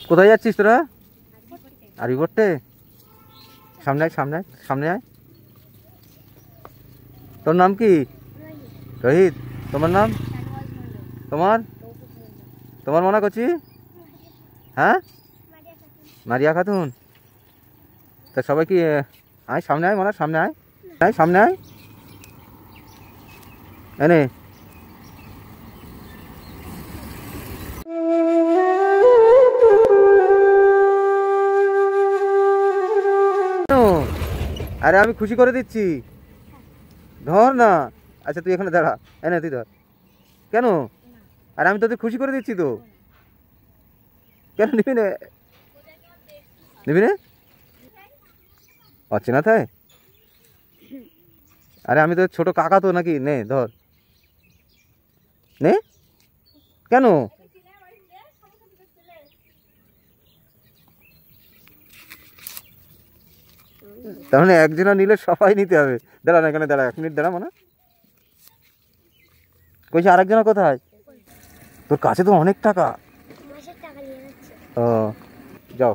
কোথায় যাচ্ছিস তোরা? আরবি পড়তে? সামনে আয়, সামনে আয়, সামনে আয়। তোর নাম কি? রোহিত। তোমার নাম? তোমার তোমার মনে করছি। হ্যাঁ, মারিয়া খাতুন। তা সবাই কি আয় সামনে আয়, মনে সামনে আয়, আয় সামনে আয় এনে। আরে আমি খুশি করে দিচ্ছি, ধর না। আচ্ছা তুই এখানে দাঁড়া, এনে তুই ধর। কেন? আরে আমি তোদের খুশি করে দিচ্ছি তো। কেন নিবি না? নিবি না? অচেনা তাই? আরে আমি তো ছোট কাকা তো নাকি, নে ধর, নে। কেন? তার মানে একজনা নিলে সবাই নিতে হবে। দাঁড়া না, এখানে দাঁড়া, 1 মিনিট দাঁড়া। মানে কইছি আরেকজনা কোথায়? তোর কাছে তো অনেক টাকা। ও, যাও।